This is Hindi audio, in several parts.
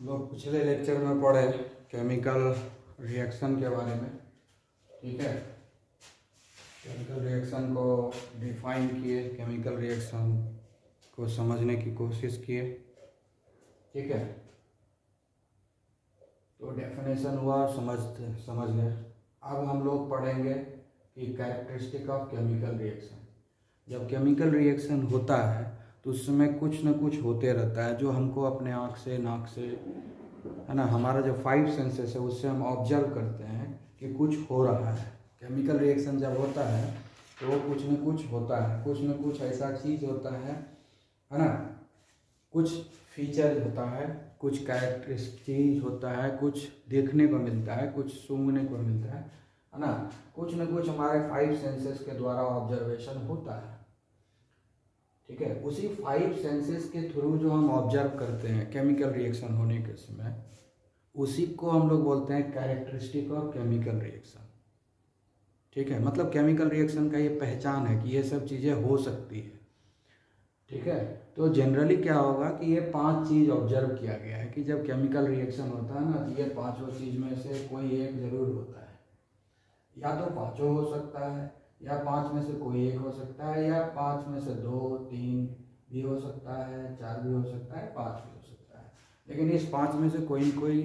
लोग पिछले लेक्चर में पढ़े केमिकल रिएक्शन के बारे में, ठीक है। केमिकल रिएक्शन को डिफाइन किए, केमिकल रिएक्शन को समझने की कोशिश किए, ठीक है। तो डेफिनेशन हुआ, समझ गए। अब हम लोग पढ़ेंगे कि कैरेक्टरिस्टिक ऑफ केमिकल रिएक्शन। जब केमिकल रिएक्शन होता है तो उसमें कुछ न कुछ होते रहता है जो हमको अपने आँख से, नाक से, है ना, हमारा जो 5 सेंसेस है उससे हम ऑब्जर्व करते हैं कि कुछ हो रहा है। केमिकल रिएक्शन जब होता है तो कुछ न कुछ होता है, कुछ न कुछ ऐसा चीज़ होता है ना, कुछ फीचर होता है, कुछ कैरेक्टरिस्टिक होता है, कुछ देखने को मिलता है, कुछ सूंघने को मिलता है ना, कुछ न कुछ हमारे 5 सेंसेस के द्वारा ऑब्जर्वेशन होता है, ठीक है। उसी 5 सेंसेस के थ्रू जो हम ऑब्जर्व करते हैं केमिकल रिएक्शन होने के समय, उसी को हम लोग बोलते हैं कैरेक्टरिस्टिक ऑफ केमिकल रिएक्शन, ठीक है। मतलब केमिकल रिएक्शन का ये पहचान है कि ये सब चीज़ें हो सकती है, ठीक है। तो जनरली क्या होगा कि ये 5 चीज़ ऑब्जर्व किया गया है कि जब केमिकल रिएक्शन होता है ना तो ये 5 चीज़ में से कोई एक जरूर होता है, या तो 5 हो सकता है, या 5 में से कोई एक हो सकता है, या 5 में से 2, 3 भी हो सकता है, 4 भी हो सकता है, 5 भी हो सकता है, लेकिन इस 5 में से कोई न कोई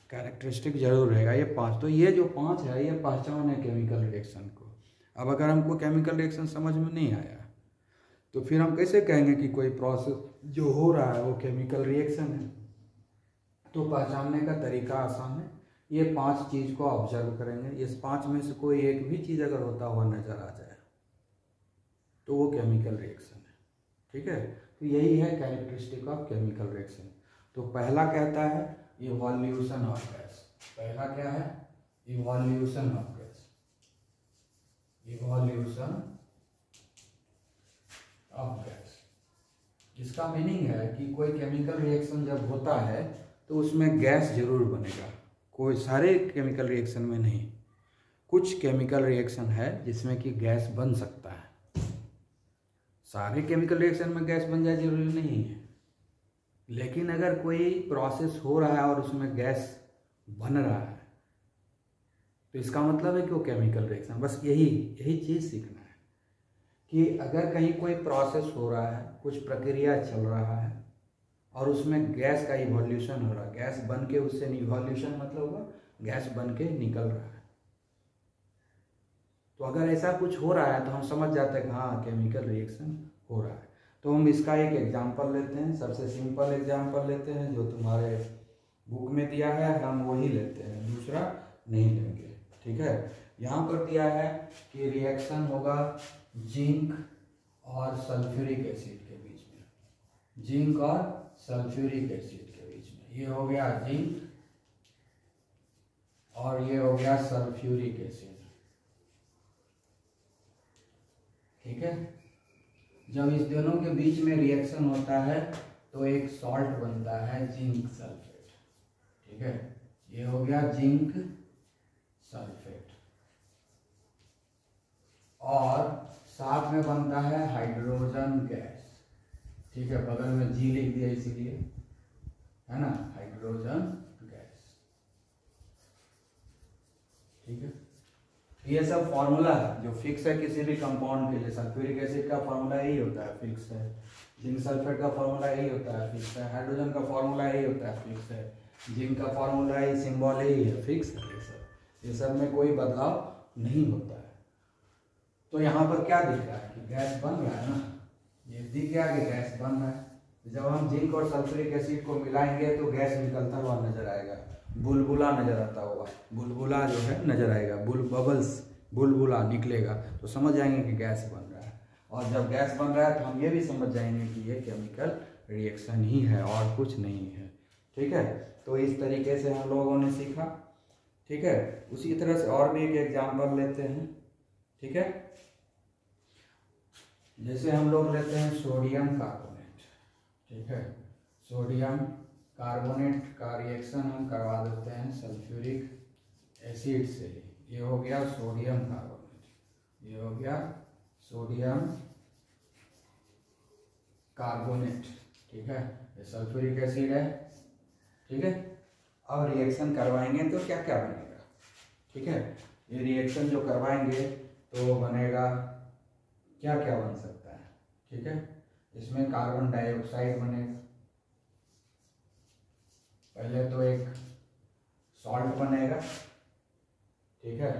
कैरेक्टरिस्टिक जरूर रहेगा। ये 5, तो ये जो 5 है ये पहचान है केमिकल रिएक्शन को। अब अगर हमको केमिकल रिएक्शन समझ में नहीं आया तो फिर हम कैसे कहेंगे कि कोई प्रोसेस जो हो रहा है वो केमिकल रिएक्शन है। तो पहचानने का तरीका आसान है, ये 5 चीज़ को ऑब्जर्व करेंगे, इस 5 में से कोई एक भी चीज़ अगर होता हुआ नजर आ जाए तो वो केमिकल रिएक्शन है, ठीक है। तो यही है कैरेक्टरिस्टिक ऑफ केमिकल रिएक्शन। तो पहला कहता है इवोल्यूशन ऑफ गैस। पहला क्या है? Evolution of gas. Evolution of gas, जिसका मीनिंग है कि कोई केमिकल रिएक्शन जब होता है तो उसमें गैस जरूर बनेगा। कोई सारे केमिकल रिएक्शन में नहीं, कुछ केमिकल रिएक्शन है जिसमें कि गैस बन सकता है। सारे केमिकल रिएक्शन में गैस बन जाए जरूरी नहीं है, लेकिन अगर कोई प्रोसेस हो रहा है और उसमें गैस बन रहा है तो इसका मतलब है कि वो केमिकल रिएक्शन। बस यही चीज़ सीखना है कि अगर कहीं कोई प्रोसेस हो रहा है, कुछ प्रक्रिया चल रहा है और उसमें गैस का इवोल्यूशन हो रहा है, गैस बन के उससे इवोल्यूशन मतलब होगा गैस बन के निकल रहा है, तो अगर ऐसा कुछ हो रहा है तो हम समझ जाते हैं कि हाँ केमिकल रिएक्शन हो रहा है। तो हम इसका एक एग्जांपल लेते हैं, सबसे सिंपल एग्जांपल लेते हैं जो तुम्हारे बुक में दिया है, हम वही लेते हैं, दूसरा नहीं लेंगे, ठीक है। यहाँ पर दिया है कि रिएक्शन होगा जिंक और सल्फ्यूरिक एसिड के बीच में, जिंक और सल्फ्यूरिक एसिड के बीच में। ये हो गया जिंक और ये हो गया सल्फ्यूरिक एसिड, ठीक है। जब इस दोनों के बीच में रिएक्शन होता है तो एक सॉल्ट बनता है जिंक सल्फेट, ठीक है। ये हो गया जिंक सल्फेट, और साथ में बनता है हाइड्रोजन गैस, ठीक है। बगल में जी लिख दिया इसीलिए, है ना, हाइड्रोजन गैस, ठीक है। ये सब फॉर्मूला है जो फिक्स है किसी भी कंपाउंड के लिए। सल्फ्यूरिक एसिड का फॉर्मूला यही होता है, फिक्स है। जिंक सल्फेट का फॉर्मूला यही होता है, फिक्स है। हाइड्रोजन का फॉर्मूला यही होता है, फिक्स है। जिंक का फॉर्मूला ही, सिंबल यही है, फिक्स है। ये सब में कोई बदलाव नहीं होता है। तो यहाँ पर क्या दिख रहा है कि गैस बन रहा है ना, ये दिख गया कि गैस बन रहा है। जब हम जिंक और सल्फ्यूरिक एसिड को मिलाएंगे तो गैस निकलता हुआ नजर आएगा, बुलबुला नजर आता होगा, बुलबुला जो है नजर आएगा, बबल्स, बुलबुला निकलेगा, तो समझ जाएंगे कि गैस बन रहा है। और जब गैस बन रहा है तो हम ये भी समझ जाएंगे कि ये केमिकल रिएक्शन ही है और कुछ नहीं है, ठीक है। तो इस तरीके से हम लोगों ने सीखा, ठीक है। उसी तरह से और भी एक एग्जाम्पल लेते हैं, ठीक है। जैसे हम लोग लेते हैं सोडियम कार्बोनेट, ठीक है। सोडियम कार्बोनेट का रिएक्शन हम करवा देते हैं सल्फ्यूरिक एसिड से। ये हो गया सोडियम कार्बोनेट, ये हो गया सोडियम कार्बोनेट, ठीक है। ये सल्फ्यूरिक एसिड है ठीक है। अब रिएक्शन करवाएंगे तो क्या क्या बनेगा, ठीक है। ये रिएक्शन जो करवाएंगे तो बनेगा, क्या क्या बन सकता है, ठीक है। इसमें कार्बन डाइऑक्साइड बनेगा, पहले तो एक सॉल्ट बनेगा, ठीक है।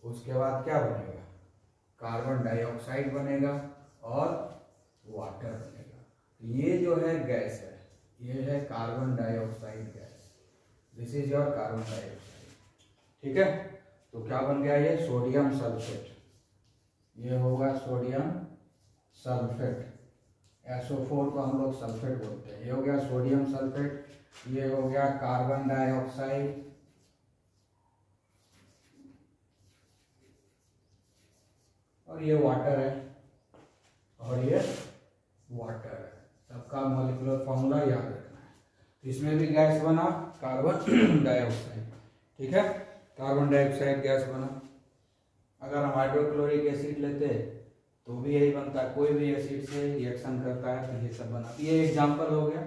उसके बाद क्या बनेगा, कार्बन डाइऑक्साइड बनेगा और वाटर बनेगा। ये जो है गैस है, ये है carbon dioxide gas, this is your carbon dioxide, ठीक है। तो क्या बन गया ये, सोडियम सल्फेट, ये होगा सोडियम सल्फेट, SO4 को हम लोग सल्फेट बोलते हैं। ये हो गया सोडियम सल्फेट, ये हो गया कार्बन डाइऑक्साइड, और ये वाटर है, और ये वाटर है। सबका मॉलिक्यूलर फॉर्मूला याद रखना है। तो इसमें भी गैस बना कार्बन डाइऑक्साइड, ठीक है। कार्बन डाइऑक्साइड गैस बना। अगर हम हाइड्रोक्लोरिक एसिड लेते तो भी यही बनता है, कोई भी एसिड से रिएक्शन करता है तो ये सब बना। ये एग्जाम्पल हो गया।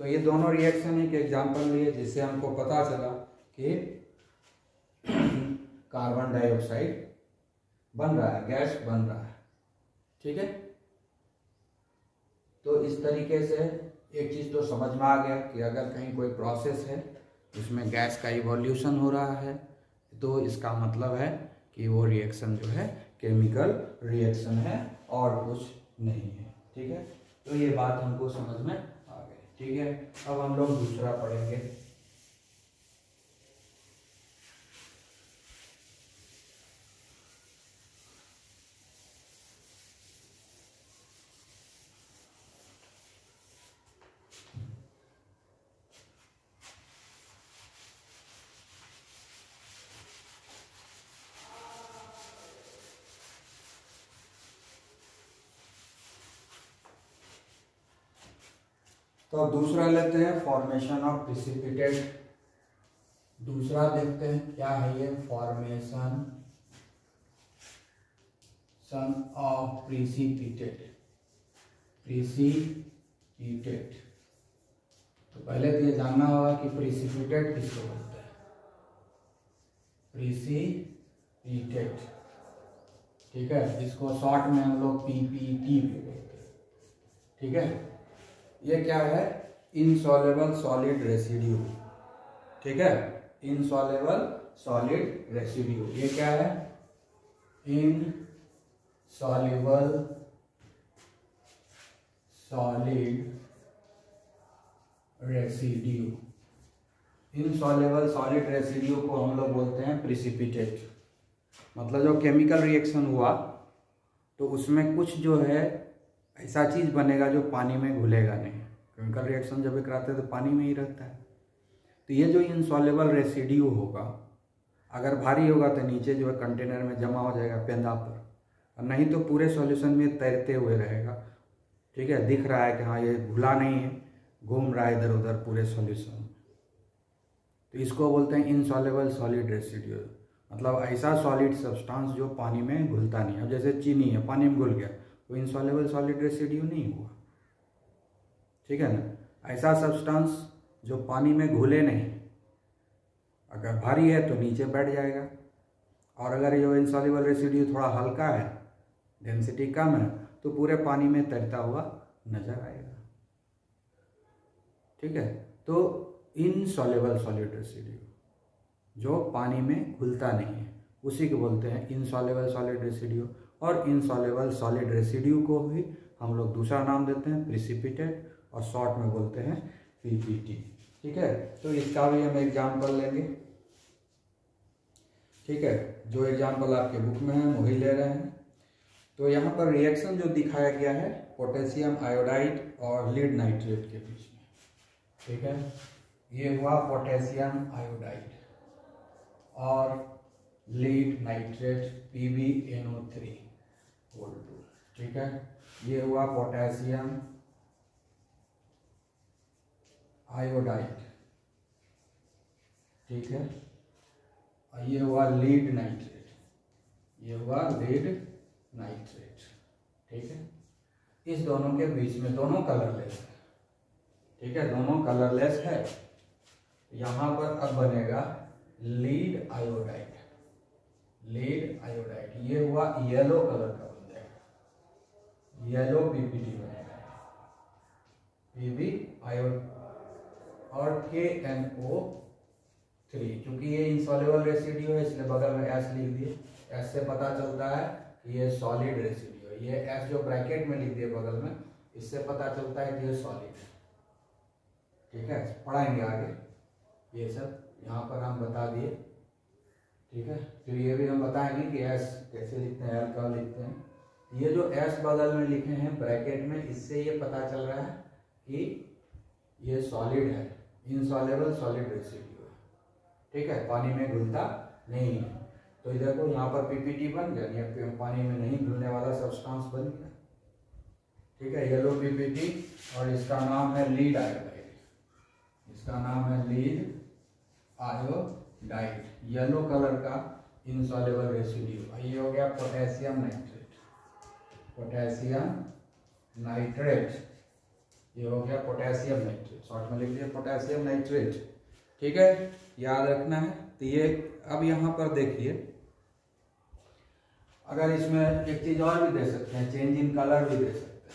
तो ये दोनों रिएक्शन एक एग्जाम्पल लिए जिससे हमको पता चला कि कार्बन डाइऑक्साइड बन रहा है, गैस बन रहा है, ठीक है। तो इस तरीके से एक चीज तो समझ में आ गया कि अगर कहीं कोई प्रोसेस है उसमें गैस का इवोल्यूशन हो रहा है तो इसका मतलब है कि वो रिएक्शन जो है केमिकल रिएक्शन है और कुछ नहीं है, ठीक है। तो ये बात हमको समझ में आ गई, ठीक है। अब हम लोग दूसरा पढ़ेंगे। तो अब दूसरा लेते हैं, फॉर्मेशन ऑफ प्रिसिपिटेट। दूसरा देखते हैं क्या है ये, फॉर्मेशन ऑफ प्रिसिपिटेट। प्रिसिपिटेट, तो पहले तो ये जानना होगा कि प्रिसिपिटेट किसको बोलते हैं। प्रिसिपिटेट, ठीक है, इसको शॉर्ट में हम लोग PPT भी बोलते हैं, ठीक है। ये क्या है, इनसॉल्युबल सॉलिड रेसिड्यू, ठीक है। इनसॉल्युबल सॉलिड रेसिड्यू, ये क्या है, insoluble solid residue. Insoluble solid residue को हम लोग बोलते हैं प्रिसिपिटेट। मतलब जो केमिकल रिएक्शन हुआ तो उसमें कुछ जो है ऐसा चीज बनेगा जो पानी में घुलेगा नहीं। केमिकल रिएक्शन जब कराते हैं तो पानी में ही रहता है। तो ये जो इनसॉल्युबल रेसिड्यू होगा, अगर भारी होगा तो नीचे जो है कंटेनर में जमा हो जाएगा पेंदा पर, और नहीं तो पूरे सॉल्यूशन में तैरते हुए रहेगा, ठीक है। दिख रहा है कि हाँ ये घुला नहीं है, घूम रहा है इधर उधर पूरे सॉल्यूशन में। तो इसको बोलते हैं इनसॉल्युबल सॉलिड रेसिड्यू। मतलब ऐसा सॉलिड सब्सटेंस जो पानी में घुलता नहीं। अब जैसे चीनी है, पानी में घुल गया तो इनसॉल्युबल सॉलिड रेसिड्यू नहीं हुआ, ठीक है ना। ऐसा सब्सटेंस जो पानी में घुले नहीं, अगर भारी है तो नीचे बैठ जाएगा, और अगर ये इनसॉल्युबल रेसिड्यू थोड़ा हल्का है, डेंसिटी कम है, तो पूरे पानी में तैरता हुआ नजर आएगा, ठीक है। तो इनसॉल्युबल सॉलिड रेसिड्यू जो पानी में घुलता नहीं है उसी को बोलते हैं इनसॉल्युबल सॉलिड रेसिड्यू। और इनसॉल्युबल सॉलिड रेसिड्यू को भी हम लोग दूसरा नाम देते हैं प्रिसिपिटेट, और शॉर्ट में बोलते हैं PPT, ठीक है। तो इसका भी हम एग्जाम्पल लेंगे, ठीक है। जो एग्जाम्पल आपके बुक में है वही ले रहे हैं। तो यहाँ पर रिएक्शन जो दिखाया गया है पोटेशियम आयोडाइड और लीड नाइट्रेट के बीच में, ठीक है। ये हुआ पोटेशियम आयोडाइड और लीड नाइट्रेट PbNO3, ठीक है। ये हुआ पोटेशियम आयोडाइड, ठीक है। और ये हुआ लीड नाइट्रेट, ये हुआ लीड नाइट्रेट, ठीक है। इस दोनों के बीच में दोनों कलरलेस है, ठीक है, दोनों कलरलेस है। यहाँ पर अब बनेगा लीड आयोडाइड। लीड आयोडाइड ये हुआ येलो कलर का बन जाएगा, येलो पीपीटी बनेगा, पीबी आयोड और KNO3। क्योंकि ये इंसॉल्युबल रेसिड्यू है इसलिए बगल में S लिख दिए। S से पता चलता है कि ये सॉलिड रेसिड्यू है। ये S जो ब्रैकेट में लिख दिए बगल में, इससे पता चलता है कि ये सॉलिड है। ठीक है, पढ़ाएंगे आगे ये सब, यहाँ पर हम बता दिए। ठीक है, फिर ये भी हम बताएंगे कि S कैसे लिखते हैं, L का लिखते हैं। ये जो S बगल में लिखे हैं ब्रैकेट में, इससे ये पता चल रहा है कि ये सॉलिड है, इनसॉल्युबल सॉलिड रेसिड्यू है। ठीक है, पानी में घुलता नहीं है। तो इधर को यहाँ पर पीपीटी बन गया, यानी पानी में नहीं घुलने वाला सब्सटेंस बन गया। ठीक है, येलो पीपीटी, और इसका नाम है लीड आयोडाइड। इसका नाम है लीड आयोडाइड, येलो कलर का इनसॉल्युबल रेसिड्यू। ये हो गया पोटेशियम नाइट्रेट, पोटेशियम नाइट्रेट, ये हो गया पोटेशियम नाइट्रेट, शॉर्ट में लिख दिया पोटेशियम नाइट्रेट। ठीक है, याद रखना है। तो ये अब यहाँ पर देखिए, अगर इसमें एक चीज और भी दे सकते हैं, चेंज इन कलर भी दे सकते हैं,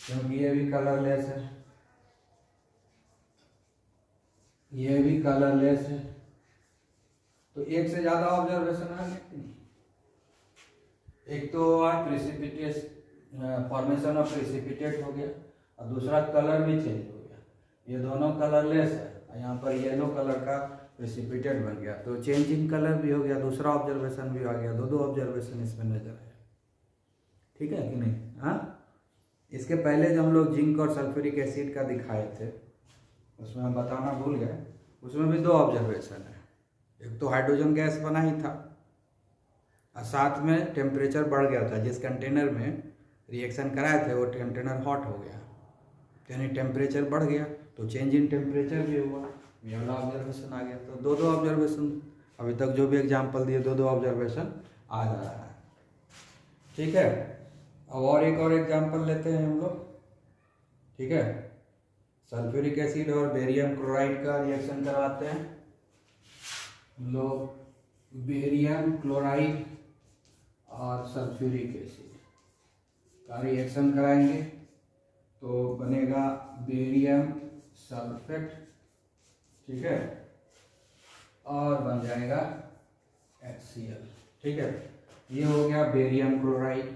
क्योंकि ये भी कलरलेस है, ये भी कलरलेस है। तो एक से ज्यादा ऑब्जर्वेशन आ गया। एक तो प्रेसिपिटेट, फॉर्मेशन ऑफ प्रेसिपिटेट हो गया, और दूसरा कलर भी चेंज हो गया। ये दोनों कलरलेस है, यहाँ पर येलो कलर का प्रेसिपिटेट बन गया, तो चेंज इन कलर भी हो गया, दूसरा ऑब्जर्वेशन भी आ गया। दो ऑब्जर्वेशन इसमें नजर आया। ठीक है कि नहीं? हाँ, इसके पहले जब हम लोग जिंक और सल्फ्यूरिक एसिड का दिखाए थे, उसमें हम बताना भूल गए, उसमें भी दो ऑब्जर्वेशन है। एक तो हाइड्रोजन गैस बना ही था, और साथ में टेम्परेचर बढ़ गया था। जिस कंटेनर में रिएक्शन कराए थे वो कंटेनर हॉट हो गया, यानी टेम्परेचर बढ़ गया, तो चेंज इन टेम्परेचर भी हुआ, ये वाला ऑब्जर्वेशन आ गया। तो दो ऑब्जर्वेशन, अभी तक जो भी एग्जाम्पल दिए दो ऑब्जर्वेशन आ जा रहा है। ठीक है, अब और एक और एग्जाम्पल लेते हैं हम लोग। ठीक है, सल्फ्यूरिक एसिड और बेरियम क्लोराइड का रिएक्शन करवाते हैं लोग। बेरियम क्लोराइड और सल्फ्यूरिक एसिड का रिएक्शन कराएंगे तो बनेगा बेरियम सल्फेट। ठीक है, और बन जाएगा HCl। ठीक है, ये हो गया बेरियम क्लोराइड,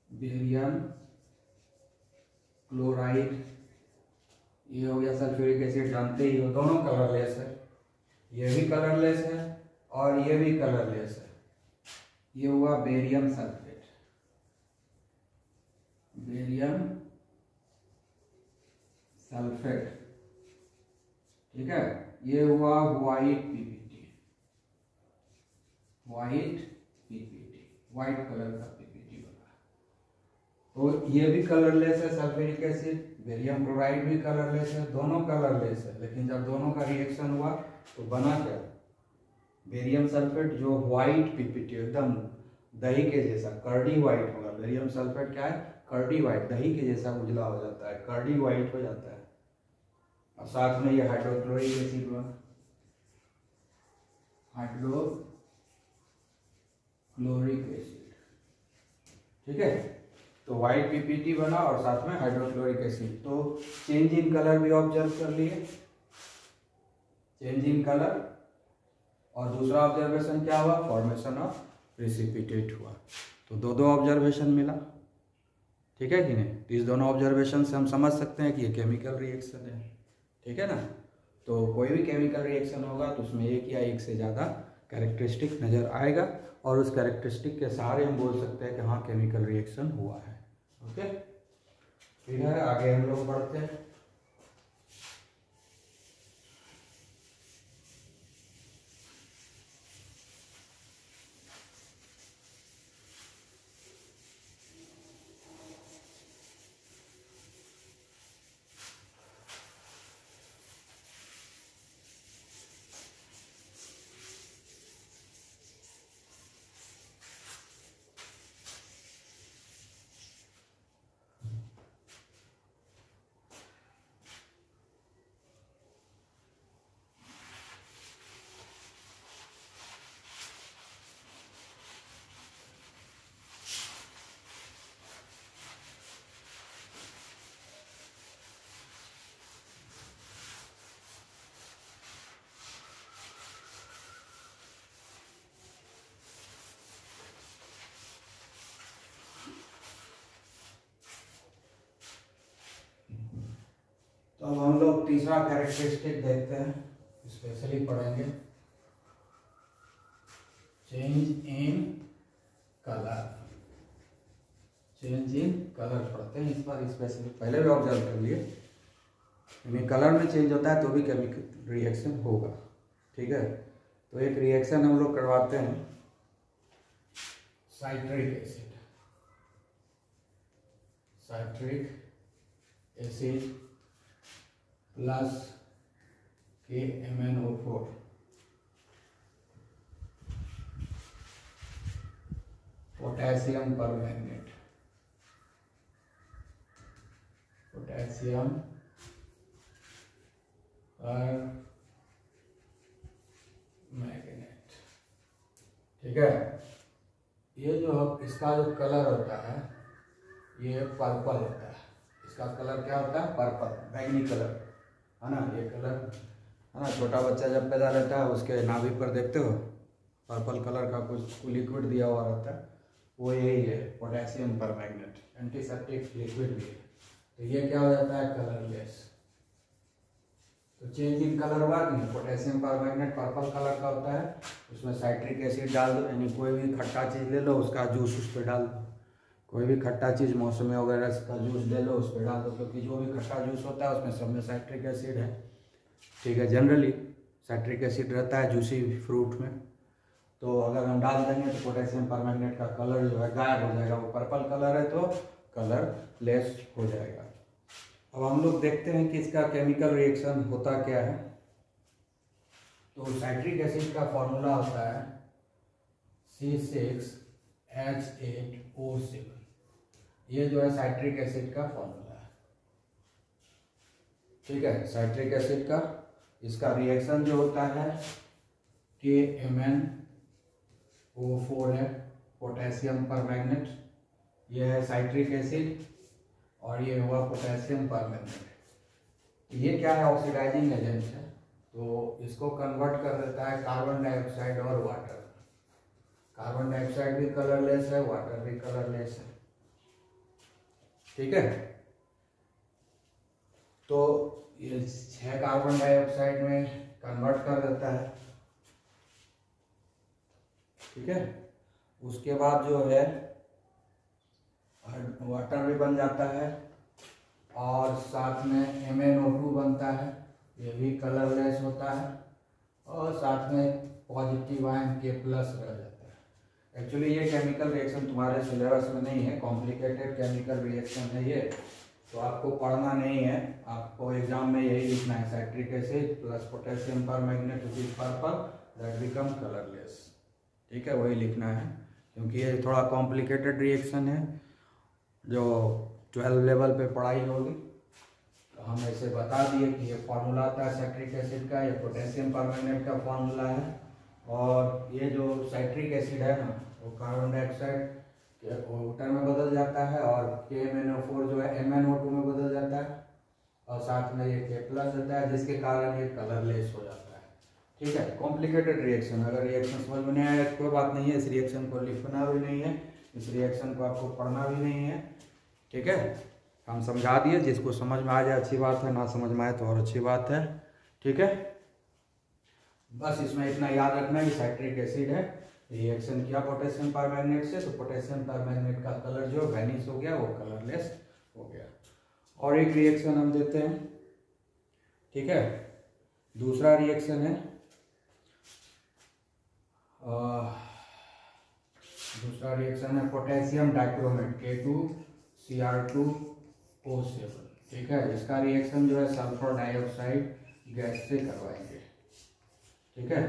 बेरियम क्लोराइड। ये हो गया सल्फ्यूरिक एसिड, जानते ही हो दोनों कलरलेस है, ये भी कलरलेस है और ये भी कलरलेस है। ये हुआ बेरियम सल्फेट, बेरियम सल्फेट। ठीक है, ये हुआ white PPT, white PPT, white colour का पीपीटी बना। तो ये भी कलरलेस है सल्फ्यूरिक एसिड, बेरियम क्लोराइड भी कलरलेस है, दोनों कलरलेस है। लेकिन जब दोनों का रिएक्शन हुआ तो बना क्या? बेरियम सल्फेट, जो व्हाइट पीपीटी, एकदम दही के जैसा कर्डी व्हाइट होगा। बेरियम सल्फेट क्या है? कर्डी व्हाइट, दही के जैसा उजला हो जाता है, कर्डी व्हाइट हो जाता है। और साथ में ये हाइड्रोक्लोरिक एसिड बना, हाइड्रोक्लोरिक एसिड। ठीक है, तो व्हाइट पीपीटी बना और साथ में हाइड्रोक्लोरिक एसिड। तो चेंज इन कलर भी ऑब्जर्व कर लिए, चेंज इन कलर। और दूसरा ऑब्जर्वेशन क्या हुआ? फॉर्मेशन ऑफ प्रेसिपिटेट हुआ। तो दो ऑब्जर्वेशन मिला। ठीक है कि नहीं? तो इस दोनों ऑब्जर्वेशन से हम समझ सकते हैं कि ये केमिकल रिएक्शन है। ठीक है ना? तो कोई भी केमिकल रिएक्शन होगा तो उसमें एक या एक से ज़्यादा कैरेक्टरिस्टिक नज़र आएगा, और उस कैरेक्टरिस्टिक के सहारे हम बोल सकते हैं कि हाँ केमिकल रिएक्शन हुआ है। ओके, ठीक है, आगे हम लोग बढ़ते हैं। अब हम लोग तीसरा कैरेक्टरिस्टिक देखते हैं, स्पेशली पढ़ेंगे change in colour. Change in colour पढ़ते हैं इस बार स्पेशली, पहले भी ऑब्जर्व कर लिए, यानी कलर में चेंज होता है तो भी केमिकल रिएक्शन होगा। ठीक है, तो एक रिएक्शन हम लोग करवाते हैं citric acid, citric acid plus KMnO4, potassium permanganate, potassium magnet. ठीक है, ये जो इसका जो कलर होता है ये पर्पल होता है। इसका कलर क्या होता है? पर्पल, बैंगनी कलर, है ना। ये कलर है ना, छोटा बच्चा जब पैदा रहता है उसके नाभि पर देखते हो पर्पल कलर का कुछ लिक्विड दिया हुआ रहता है, वो यही है पोटेशियम परमैंगनेट, एंटीसेप्टिक लिक्विड भी है। तो ये क्या हो जाता है? कलरलेस। तो चेंज इन कलर हुआ कि नहीं, पोटेशियम परमैंगनेट पर्पल कलर का होता है, उसमें साइट्रिक एसिड डाल दो, यानी कोई भी खट्टा चीज़ ले लो उसका जूस उस पर डाल दो, कोई भी खट्टा चीज़ मौसमी वगैरह का जूस ले लो उस पर डाल दो, क्योंकि जो भी खट्टा जूस होता है उसमें सब में साइट्रिक एसिड है। ठीक है, जनरली साइट्रिक एसिड रहता है जूसी फ्रूट में, तो अगर हम डाल देंगे तो पोटेशियम परमैंगनेट का कलर जो है गायब हो जाएगा, वो पर्पल कलर है तो कलर लेस हो जाएगा। अब हम लोग देखते हैं कि इसका केमिकल रिएक्शन होता क्या है। तो साइट्रिक एसिड का फॉर्मूला होता है C6H8O7, ये जो है साइट्रिक एसिड का फॉर्मूला है। ठीक है, साइट्रिक एसिड का इसका रिएक्शन जो होता है KMnO4 है, पोटेशियम परमैंगनेट, ये है साइट्रिक एसिड, और ये हुआ पोटेशियम परमैंगनेट। ये क्या है? ऑक्सीडाइजिंग एजेंट है, तो इसको कन्वर्ट कर देता है कार्बन डाइऑक्साइड और वाटर। कार्बन डाइऑक्साइड भी कलरलेस है, वाटर भी कलरलेस है। ठीक है, तो ये 6 कार्बन डाइऑक्साइड में कन्वर्ट कर देता है। ठीक है, उसके बाद जो है वाटर भी बन जाता है, और साथ में MnO2 बनता है, ये भी कलरलेस होता है, और साथ में पॉजिटिव आयन K+ रह जाता है। एक्चुअली ये केमिकल रिएक्शन तुम्हारे सिलेबस में नहीं है, कॉम्प्लिकेटेड केमिकल रिएक्शन है ये, तो आपको पढ़ना नहीं है, आपको एग्जाम में यही लिखना है, citric acid plus potassium permanganate which is purple that become colourless. ठीक है, वही लिखना है, क्योंकि ये थोड़ा कॉम्प्लिकेटेड रिएक्शन है जो 12 लेवल पे पढ़ाई होगी। तो हम ऐसे बता दिए कि ये फॉर्मूला आता है साइट्रिक एसिड का, ये पोटेशियम परमैंगनेट का फॉर्मूला है, और ये जो साइट्रिक एसिड है ना वो कार्बन डाइऑक्साइड के वाटर में बदल जाता है, और KMnO4 जो है MnO2 में बदल जाता है, और साथ में ये K+ देता है, जिसके कारण ये कलरलेस हो जाता है। ठीक है, कॉम्प्लिकेटेड रिएक्शन, अगर रिएक्शन समझ में नहीं आया तो कोई बात नहीं है, इस रिएक्शन को लिखना भी नहीं है, इस रिएक्शन को आपको पढ़ना भी नहीं है। ठीक है, हम समझा दिए, जिसको समझ में आ जाए अच्छी बात है, ना समझ में आए तो और अच्छी बात है। ठीक है, बस इसमें इतना याद रखना है कि साइट्रिक एसिड है, रिएक्शन किया पोटेशियम परमैंगनेट से, तो पोटेशियम परमैंगनेट का कलर जो वैनिश हो गया, वो कलरलेस हो गया। और एक रिएक्शन हम देते हैं। ठीक है, दूसरा रिएक्शन है पोटेशियम डाइक्रोमेट K2Cr2O7। ठीक है, इसका रिएक्शन जो है सल्फर डाइऑक्साइड गैस से करवाएंगे। ठीक है,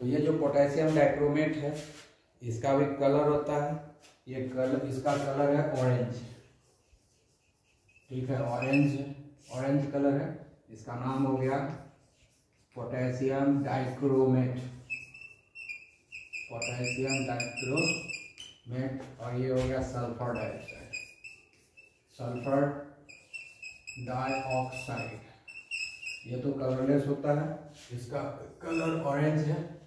तो ये जो पोटेशियम डाइक्रोमेट है इसका भी कलर होता है, ये कलर, इसका कलर है ऑरेंज। ठीक है, ऑरेंज कलर है, इसका नाम हो गया पोटेशियम डाइक्रोमेट, पोटेशियम डाइक्रोमेट, और ये हो गया सल्फर डाइऑक्साइड, सल्फर डाइऑक्साइड। ये तो कलरलेस होता है, इसका कलर ऑरेंज है,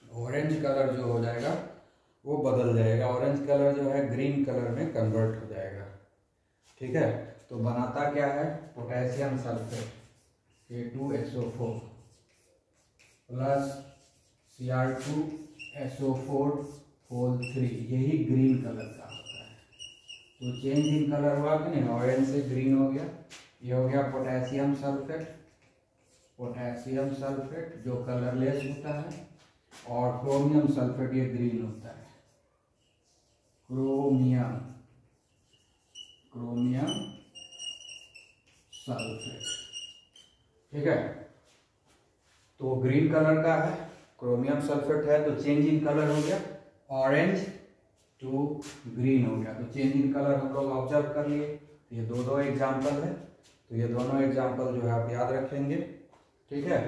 ऑरेंज कलर जो हो जाएगा वो बदल जाएगा, ऑरेंज कलर जो है ग्रीन कलर में कन्वर्ट हो जाएगा। ठीक है, तो बनाता क्या है, potassium sulphate K2SO4 plus Cr2SO4 यही ग्रीन कलर का होता है। तो चेंज इन कलर हुआ कि नहीं, ऑरेंज से ग्रीन हो गया। ये हो गया पोटेशियम सल्फेट जो कलरलेस होता है, और क्रोमियम सल्फेट ये ग्रीन होता है, क्रोमियम सल्फेट। ठीक है, तो ग्रीन कलर का है, क्रोमियम सल्फेट है, तो चेंज इन कलर हो गया, ऑरेंज टू ग्रीन हो गया। तो चेंज इन कलर हम लोग ऑब्जर्व कर लिए। तो ये दो एग्जाम्पल है, तो ये दोनों एग्जाम्पल जो है आप याद रखेंगे। ठीक है,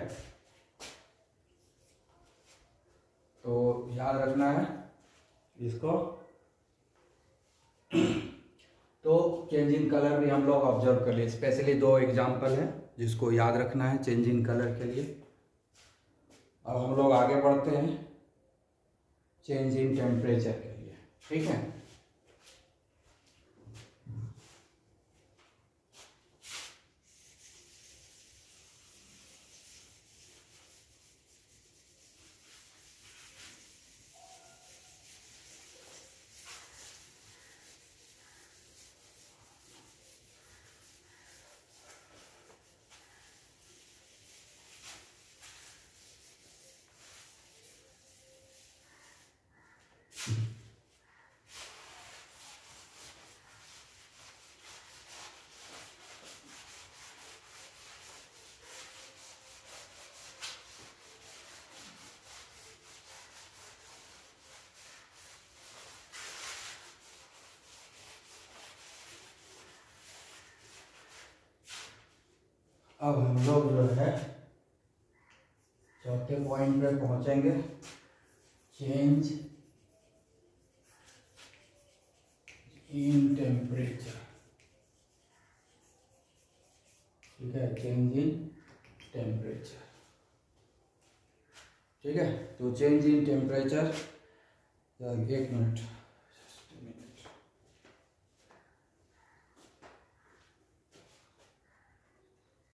तो याद रखना है इसको। तो चेंज इन कलर भी हम लोग ऑब्जर्व कर लिए, स्पेशली दो एग्जाम्पल है जिसको याद रखना है चेंज इन कलर के लिए। अब हम लोग आगे बढ़ते हैं चेंज इन टेम्परेचर के लिए। ठीक है, अब हम लोग जो है चौथे पॉइंट पे पहुंचेंगे, चेंज इन टेम्परेचर। ठीक है, चेंज इन टेम्परेचर। ठीक है, तो चेंज इन टेम्परेचर, एक मिनट।